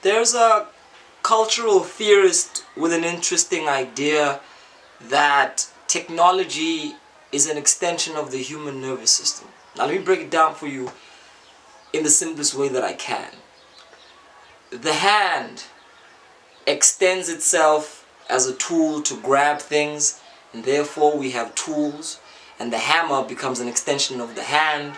There's a cultural theorist with an interesting idea that technology is an extension of the human nervous system. Now let me break it down for you in the simplest way that I can. The hand extends itself as a tool to grab things, and therefore we have tools, and the hammer becomes an extension of the hand,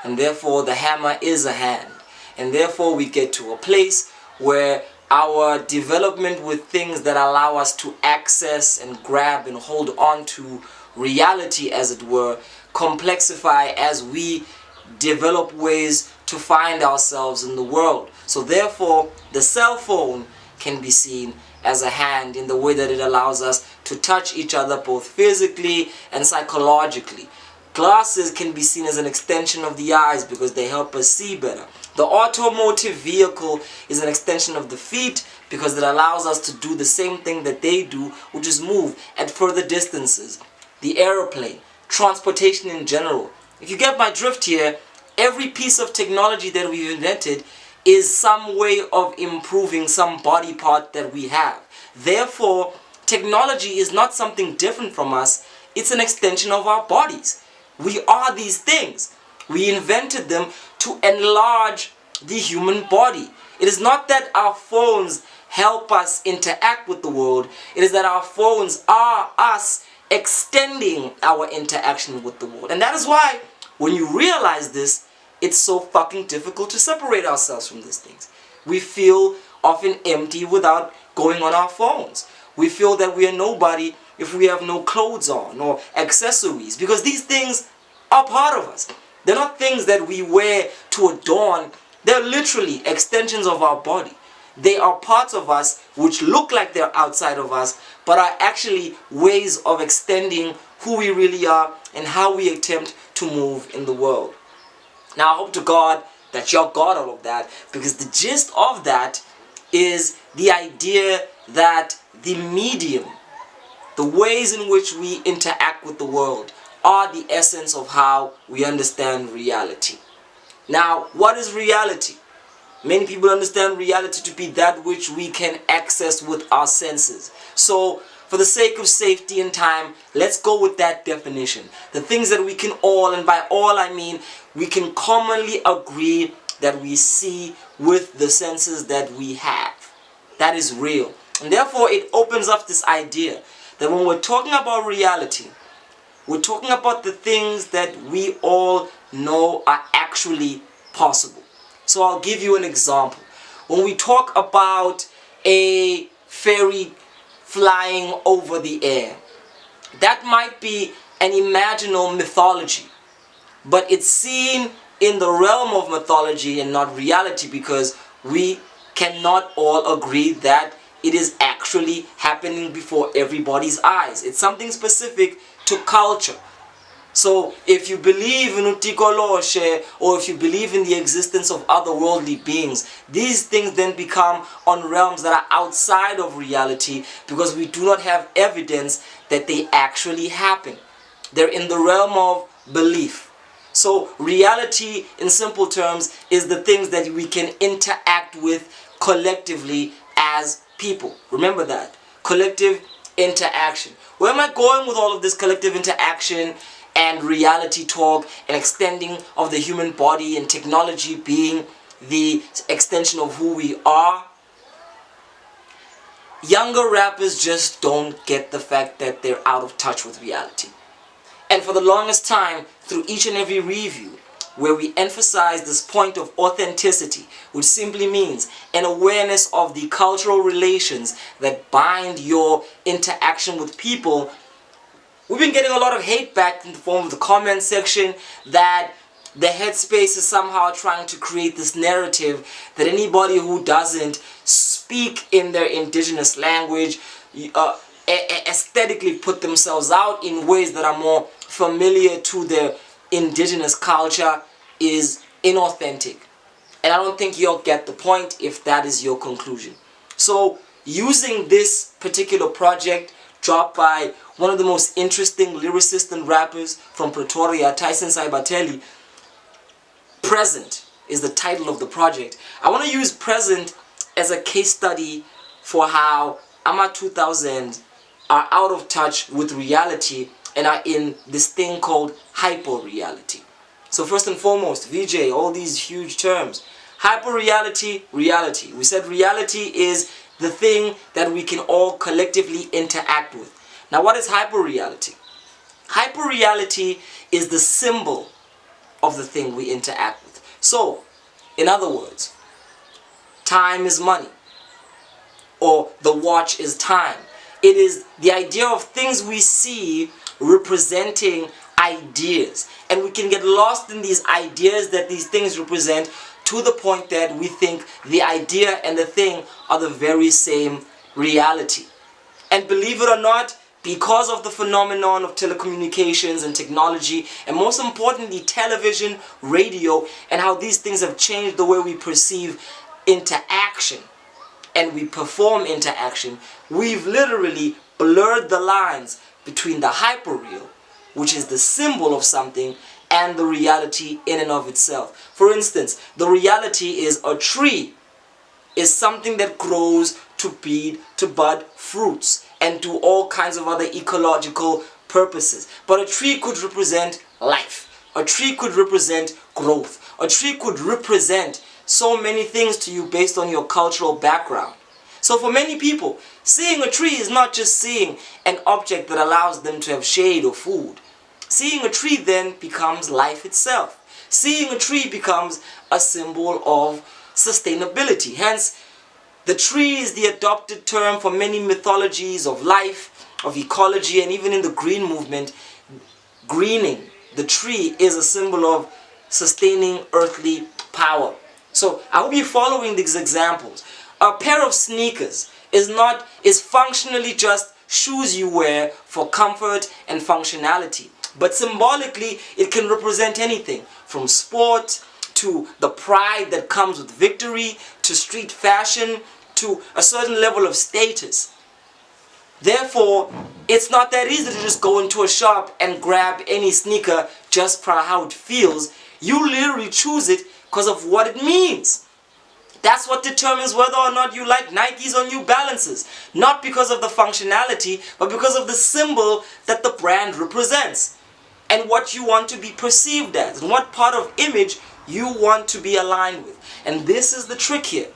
and therefore the hammer is a hand. And therefore we get to a place where our development with things that allow us to access and grab and hold on to reality, as it were, complexify as we develop ways to find ourselves in the world. So therefore the cell phone can be seen as a hand in the way that it allows us to touch each other both physically and psychologically. Glasses can be seen as an extension of the eyes because they help us see better. The automotive vehicle is an extension of the feet because it allows us to do the same thing that they do, which is move at further distances. The aeroplane, transportation in general. If you get my drift here, every piece of technology that we've invented is some way of improving some body part that we have. Therefore, technology is not something different from us, it's an extension of our bodies. We are these things. We invented them to enlarge the human body. It is not that our phones help us interact with the world, it is that our phones are us extending our interaction with the world. And that is why, when you realize this, it's so fucking difficult to separate ourselves from these things. We feel often empty without going on our phones. We feel that we are nobody if we have no clothes on or accessories, because these things are part of us. They're not things that we wear to adorn. They're literally extensions of our body. They are parts of us which look like they're outside of us, but are actually ways of extending who we really are and how we attempt to move in the world. Now I hope to God that y'all got all of that, because the gist of that is the idea that the medium, the ways in which we interact with the world, are the essence of how we understand reality. Now, what is reality? Many people understand reality to be that which we can access with our senses. So, for the sake of safety and time, let's go with that definition. The things that we can all, and by all I mean, we can commonly agree that we see with the senses that we have. That is real. And therefore, it opens up this idea that when we're talking about reality, we're talking about the things that we all know are actually possible. So I'll give you an example. When we talk about a fairy flying over the air, that might be an imaginal mythology, but it's seen in the realm of mythology and not reality, because we cannot all agree that it is actually happening before everybody's eyes. It's something specific to culture. So if you believe in utikoloshe, or if you believe in the existence of otherworldly beings, these things then become on realms that are outside of reality, because we do not have evidence that they actually happen. They're in the realm of belief. So reality, in simple terms, is the things that we can interact with collectively as people. Remember that. Collective interaction. Where am I going with all of this collective interaction and reality talk and extending of the human body and technology being the extension of who we are? Younger rappers just don't get the fact that they're out of touch with reality. And for the longest time, through each and every review, where we emphasize this point of authenticity, which simply means an awareness of the cultural relations that bind your interaction with people, we've been getting a lot of hate back in the form of the comment section that the headspace is somehow trying to create this narrative that anybody who doesn't speak in their indigenous language, aesthetically put themselves out in ways that are more familiar to their indigenous culture, is inauthentic. And I don't think you'll get the point if that is your conclusion. So using this particular project dropped by one of the most interesting lyricists and rappers from Pretoria, Tyson Sybateli, Present is the title of the project. I want to use present as a case study for how AMA 2000 are out of touch with reality and are in this thing called hyper-reality. So first and foremost, VJ, all these huge terms. Hyper-reality, reality. We said reality is the thing that we can all collectively interact with. Now what is hyper-reality? Hyper-reality is the symbol of the thing we interact with. So, in other words, time is money, or the watch is time. It is the idea of things we see representing ideas, and we can get lost in these ideas that these things represent to the point that we think the idea and the thing are the very same reality. And believe it or not, because of the phenomenon of telecommunications and technology, and most importantly television, radio, and how these things have changed the way we perceive interaction and we perform interaction, we've literally blurred the lines between the hyperreal, which is the symbol of something, and the reality in and of itself. For instance, the reality is a tree is something that grows to bud fruits and do all kinds of other ecological purposes. But a tree could represent life. A tree could represent growth. A tree could represent so many things to you based on your cultural background. So for many people, seeing a tree is not just seeing an object that allows them to have shade or food. Seeing a tree then becomes life itself. Seeing a tree becomes a symbol of sustainability. Hence, the tree is the adopted term for many mythologies of life, of ecology, and even in the green movement, greening the tree is a symbol of sustaining earthly power. So I hope you're following these examples. A pair of sneakers is functionally just shoes you wear for comfort and functionality. But symbolically, it can represent anything from sport to the pride that comes with victory, to street fashion, to a certain level of status. Therefore, it's not that easy to just go into a shop and grab any sneaker just for how it feels. You literally choose it because of what it means. That's what determines whether or not you like Nikes or New Balances. Not because of the functionality, but because of the symbol that the brand represents. And what you want to be perceived as, and what part of image you want to be aligned with. And this is the trick here,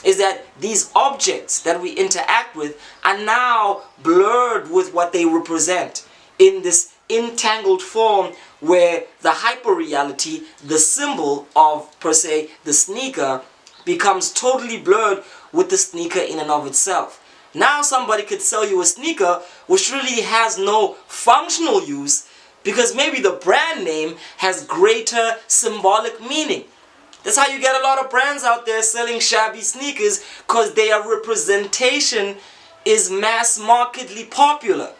is that these objects that we interact with are now blurred with what they represent in this entangled form where the hyper-reality, the symbol of, per se, the sneaker, becomes totally blurred with the sneaker in and of itself. Now somebody could sell you a sneaker which really has no functional use, because maybe the brand name has greater symbolic meaning. That's how you get a lot of brands out there selling shabby sneakers, because their representation is mass markedly popular.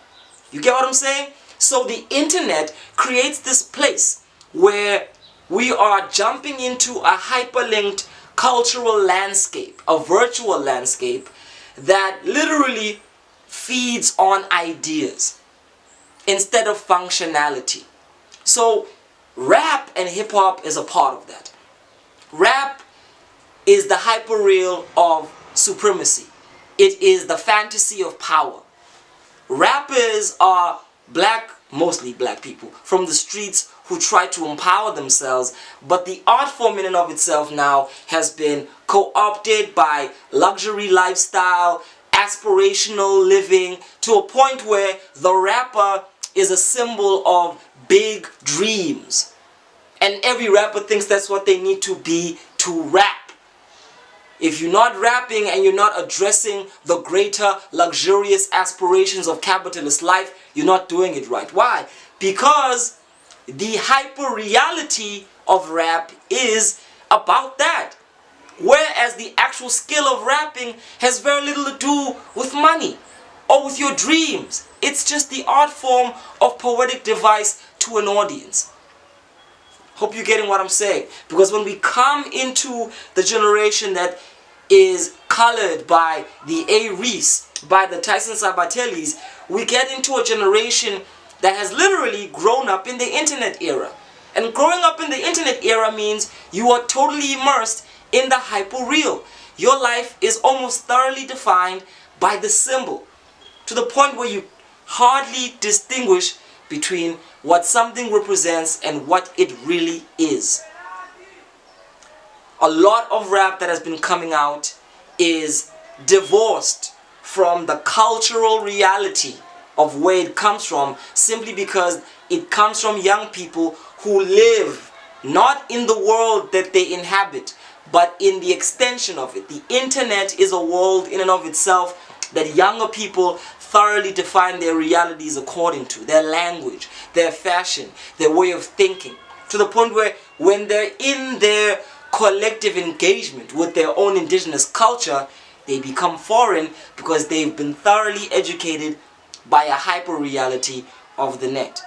You get what I'm saying? So the internet creates this place where we are jumping into a hyperlinked cultural landscape, a virtual landscape that literally feeds on ideas instead of functionality. So rap and hip-hop is a part of that. Rap is the hyperreal of supremacy. It is the fantasy of power. Rappers are black, mostly black people, from the streets who try to empower themselves, but the art form in and of itself now has been co-opted by luxury lifestyle, aspirational living, to a point where the rapper is a symbol of big dreams. And every rapper thinks that's what they need to be to rap. If you're not rapping and you're not addressing the greater luxurious aspirations of capitalist life, you're not doing it right. Why? Because the hyper-reality of rap is about that. Whereas the actual skill of rapping has very little to do with money or with your dreams. It's just the art form of poetic device to an audience. Hope you're getting what I'm saying. Because when we come into the generation that is colored by the A-Reese, by the Tyson Sybatelis, we get into a generation that has literally grown up in the internet era. And growing up in the internet era means you are totally immersed in the hyper-real. your life is almost thoroughly defined by the symbol, to the point where you hardly distinguish between what something represents and what it really is. A lot of rap that has been coming out is divorced from the cultural reality of where it comes from, simply because it comes from young people who live not in the world that they inhabit, but in the extension of it. The internet is a world in and of itself that younger people thoroughly define their realities according to, their language, their fashion, their way of thinking, to the point where when they're in their collective engagement with their own indigenous culture, they become foreign because they've been thoroughly educated by a hyper reality of the net.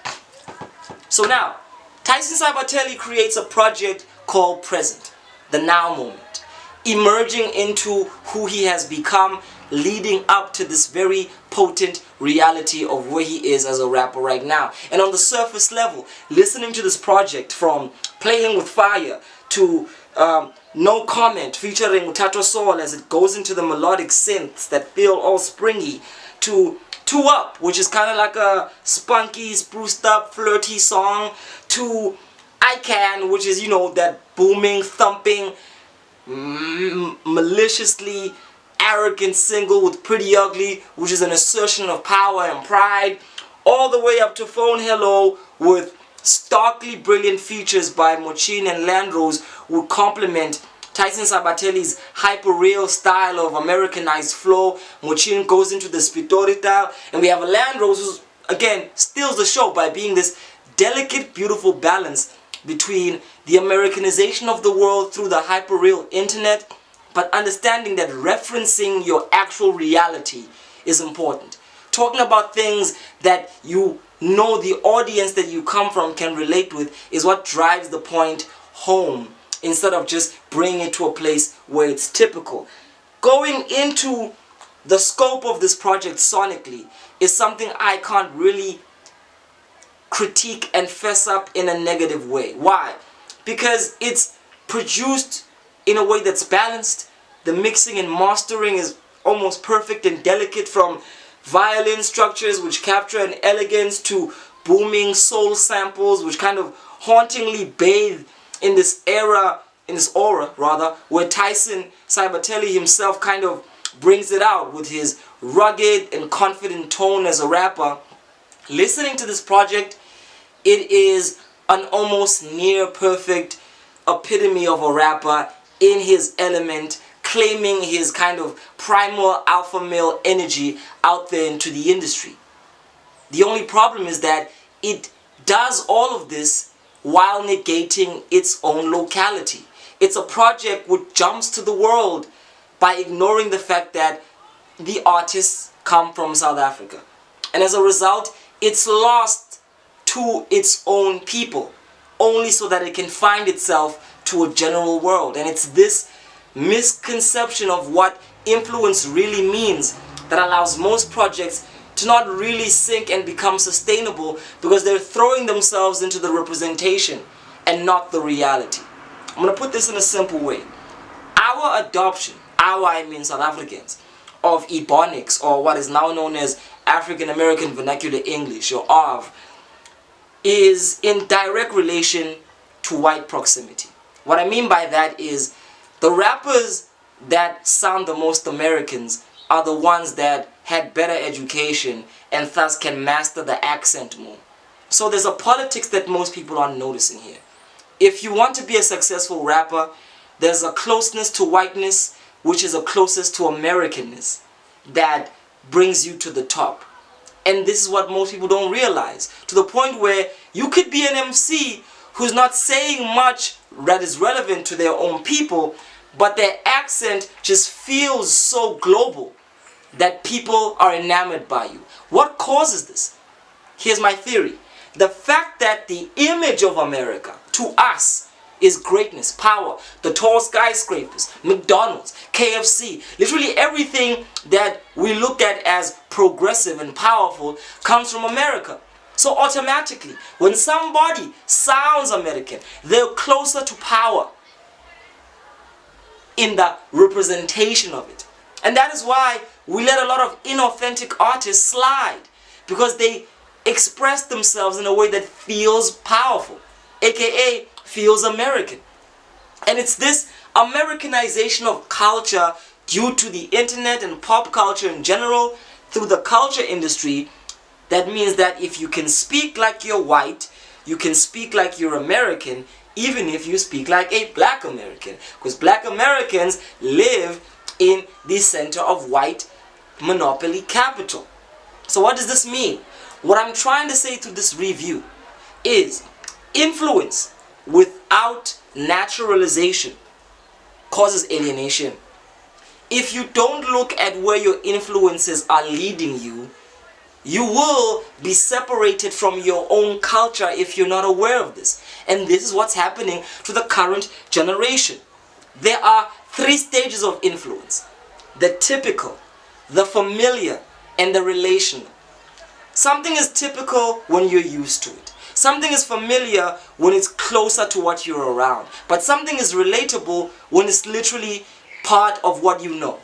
So now, Tyson Sybateli creates a project called Present, the now moment, emerging into who he has become, leading up to this very potent reality of where he is as a rapper right now. And on the surface level, listening to this project, from Playing with Fire to No Comment featuring Utato Soul as it goes into the melodic synths that feel all springy, to Two Up, which is kind of like a spunky, spruced up, flirty song, to I Can, which is, you know, that booming, thumping, maliciously arrogant single with Pretty Ugly, which is an assertion of power and pride, all the way up to Phone Hello with starkly brilliant features by Mochin and Landrose, who complement Tyson Sybateli's hyper-real style of Americanized flow. Mochin goes into the Spitori style, and we have a Landrose who, again, steals the show by being this delicate, beautiful balance between the Americanization of the world through the hyper-real internet, but understanding that referencing your actual reality is important. Talking about things that you know the audience that you come from can relate with is what drives the point home, instead of just bringing it to a place where it's typical. Going into the scope of this project sonically is something I can't really critique and fess up in a negative way. Why? Because it's produced in a way that's balanced. The mixing and mastering is almost perfect and delicate, from violin structures which capture an elegance to booming soul samples which kind of hauntingly bathe in this era, in this aura rather, where Tyson Sybateli himself kind of brings it out with his rugged and confident tone as a rapper. Listening to this project, it is an almost near perfect epitome of a rapper in his element, claiming his kind of primal alpha male energy out there into the industry. The only problem is that it does all of this while negating its own locality. It's a project which jumps to the world by ignoring the fact that the artists come from South Africa. And as a result, it's lost to its own people, only so that it can find itself to a general world. And it's this misconception of what influence really means that allows most projects to not really sink and become sustainable, because they're throwing themselves into the representation and not the reality. I'm going to put this in a simple way. Our adoption, I mean South Africans, of Ebonics, or what is now known as African American Vernacular English, or ARV, is in direct relation to white proximity. What I mean by that is the rappers that sound the most Americans are the ones that had better education and thus can master the accent more. So there's a politics that most people aren't noticing here. If you want to be a successful rapper, there's a closeness to whiteness, which is a closest to Americanness, that brings you to the top. And this is what most people don't realize, to the point where you could be an MC who's not saying much that is relevant to their own people, but their accent just feels so global that people are enamored by you. What causes this? Here's my theory. The fact that the image of America to us is greatness, power, the tall skyscrapers, McDonald's, KFC, literally everything that we look at as progressive and powerful comes from America. So automatically, when somebody sounds American, they're closer to power. in the representation of it. And that is why we let a lot of inauthentic artists slide, because they express themselves in a way that feels powerful, aka feels American. And it's this Americanization of culture due to the internet and pop culture in general through the culture industry that means that if you can speak like you're white, you can speak like you're American, even if you speak like a black American, because black Americans live in the center of white monopoly capital. So what does this mean? What I'm trying to say through this review is influence without naturalization causes alienation. If you don't look at where your influences are leading you, you will be separated from your own culture if you're not aware of this. And this is what's happening to the current generation. There are 3 stages of influence: the typical, the familiar, and the relational. Something is typical when you're used to it. Something is familiar when it's closer to what you're around. But something is relatable when it's literally part of what you know.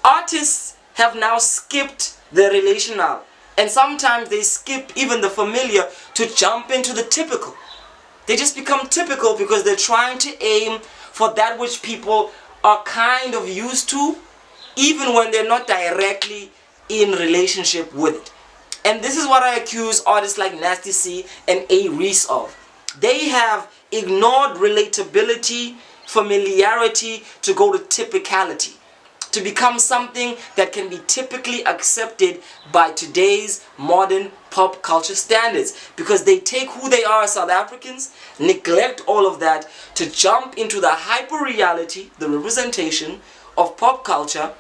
Artists have now skipped the relational, and sometimes they skip even the familiar to jump into the typical. They just become typical because they're trying to aim for that which people are kind of used to, even when they're not directly in relationship with it. And this is what I accuse artists like Nasty C and A. Reese of. They have ignored relatability, familiarity to go to typicality, to become something that can be typically accepted by today's modern pop culture standards, because they take who they are as South Africans, neglect all of that to jump into the hyper reality, the representation of pop culture,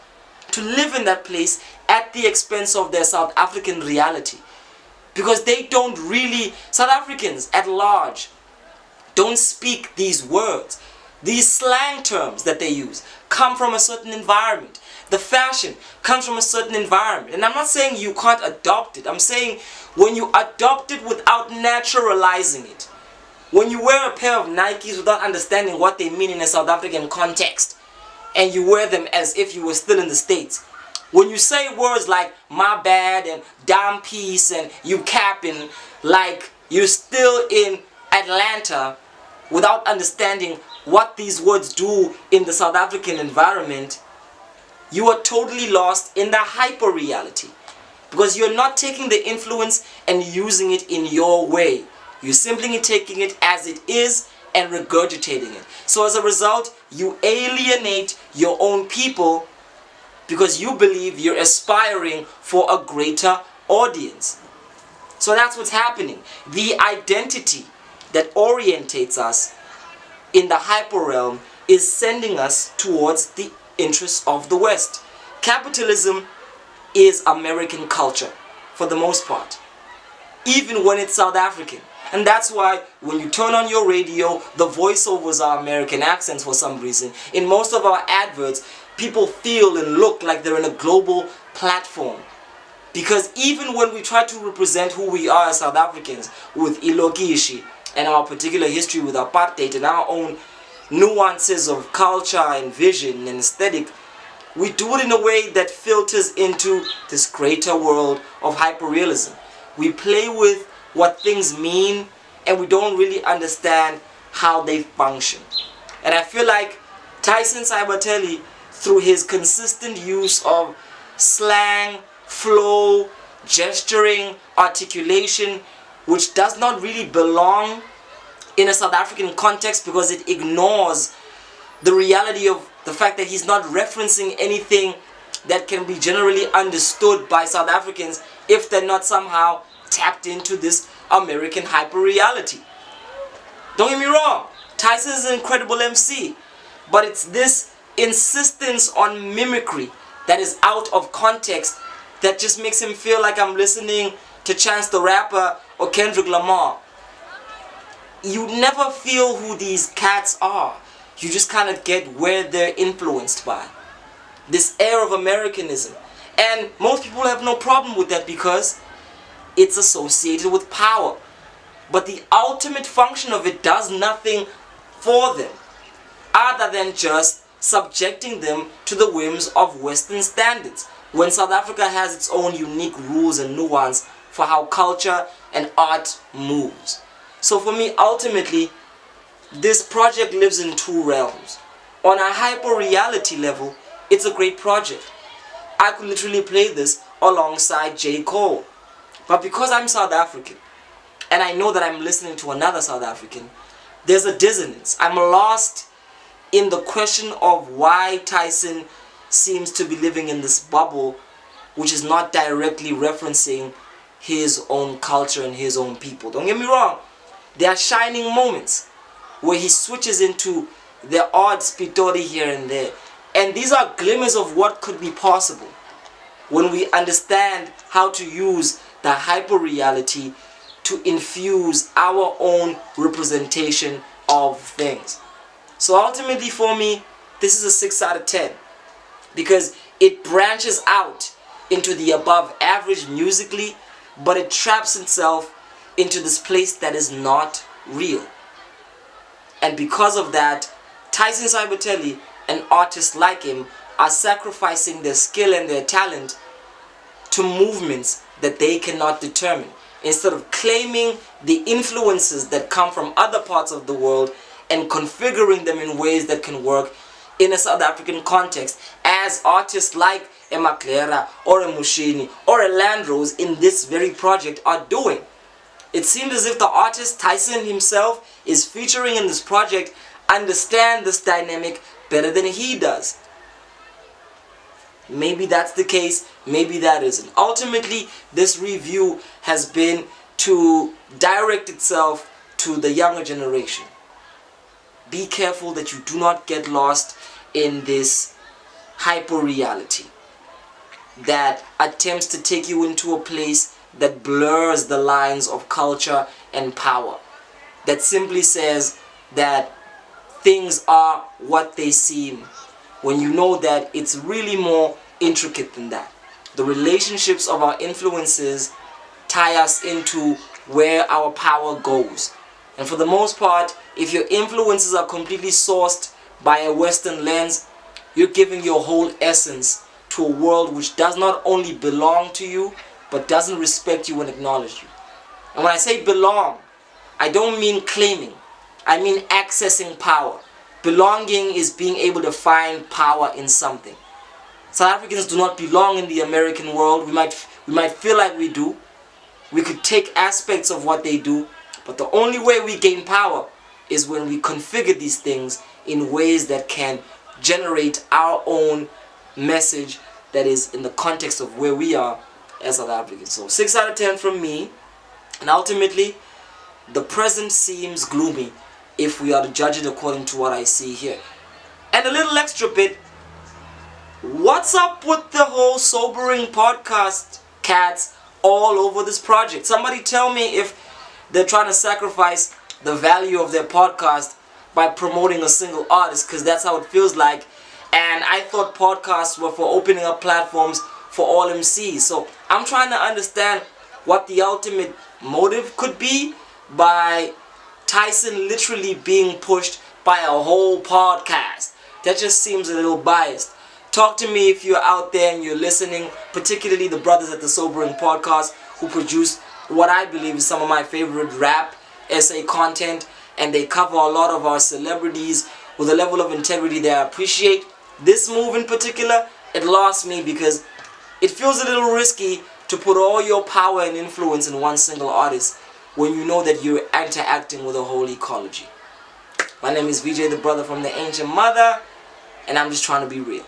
to live in that place at the expense of their South African reality. Because they don't really, South Africans at large don't speak these words. These slang terms that they use come from a certain environment. The fashion comes from a certain environment. And I'm not saying you can't adopt it. I'm saying when you adopt it without naturalizing it, when you wear a pair of Nikes without understanding what they mean in a South African context, and you wear them as if you were still in the States, when you say words like my bad and damn piece and you capping like you're still in Atlanta without understanding what these words do in the South African environment, you are totally lost in the hyper reality, because you're not taking the influence and using it in your way. You're simply taking it as it is and regurgitating it. So as a result, you alienate your own people because you believe you're aspiring for a greater audience. So that's what's happening. The identity that orientates us in the hyper realm is sending us towards the interests of the West. Capitalism is American culture for the most part, even when it's South African. And that's why when you turn on your radio, the voiceovers are American accents for some reason. In most of our adverts, people feel and look like they're in a global platform. Because even when we try to represent who we are as South Africans with Ilokishi and our particular history with apartheid and our own nuances of culture and vision and aesthetic, we do it in a way that filters into this greater world of hyperrealism. We play with what things mean and we don't really understand how they function. And I feel like Tyson Sybateli, through his consistent use of slang, flow, gesturing, articulation, which does not really belong in a South African context because it ignores the reality of the fact that he's not referencing anything that can be generally understood by South Africans if they're not somehow tapped into this American hyper-reality. Don't get me wrong, Tyson is an incredible MC, but it's this insistence on mimicry that is out of context that just makes him feel like I'm listening to Chance the Rapper or Kendrick Lamar. You never feel who these cats are. You just kind of get where they're influenced by. This air of Americanism. And most people have no problem with that because it's associated with power. But the ultimate function of it does nothing for them other than just subjecting them to the whims of Western standards, when South Africa has its own unique rules and nuance for how culture and art moves. So for me, ultimately, this project lives in two realms. On a hyper-reality level, it's a great project. I could literally play this alongside J. Cole. But because I'm South African, and I know that I'm listening to another South African, there's a dissonance. I'm lost in the question of why Tyson seems to be living in this bubble which is not directly referencing his own culture and his own people. Don't get me wrong, there are shining moments where he switches into the odd spitori here and there, and these are glimmers of what could be possible when we understand how to use the hyper reality to infuse our own representation of things. So ultimately for me, this is a 6 out of 10 because it branches out into the above average musically, but it traps itself into this place that is not real. And because of that, Tyson Sybateli and artists like him are sacrificing their skill and their talent to movements that they cannot determine, instead of claiming the influences that come from other parts of the world and configuring them in ways that can work in a South African context, as artists like a Maklera or a Mushini or a Landrose in this very project are doing. It seems as if the artist Tyson himself is featuring in this project understand this dynamic better than he does. Maybe that's the case, maybe that isn't. Ultimately, this review has been to direct itself to the younger generation. Be careful that you do not get lost in this hyper reality that attempts to take you into a place that blurs the lines of culture and power, that simply says that things are what they seem, when you know that it's really more intricate than that. The relationships of our influences tie us into where our power goes. And for the most part, if your influences are completely sourced by a Western lens, you're giving your whole essence to a world which does not only belong to you, but doesn't respect you and acknowledge you. And when I say belong, I don't mean claiming. I mean accessing power. Belonging is being able to find power in something. South Africans do not belong in the American world. We might feel like we do. We could take aspects of what they do, but the only way we gain power is when we configure these things in ways that can generate our own message that is in the context of where we are as South Africans. So 6 out of 10 from me. And ultimately, the present seems gloomy if we are to judge it according to what I see here. And a little extra bit, what's up with the whole sobering podcast cats all over this project? Somebody tell me if they're trying to sacrifice the value of their podcast by promoting a single artist, because that's how it feels like. And I thought podcasts were for opening up platforms for all MCs. So I'm trying to understand what the ultimate motive could be by Tyson literally being pushed by a whole podcast. That just seems a little biased. Talk to me if you're out there and you're listening, particularly the brothers at the Sobering Podcast who produce what I believe is some of my favorite rap essay content, and they cover a lot of our celebrities with a level of integrity that I appreciate. This move in particular, it lost me because it feels a little risky to put all your power and influence in one single artist when you know that you're interacting with a whole ecology. My name is VJ, the brother from the ancient mother, and I'm just trying to be real.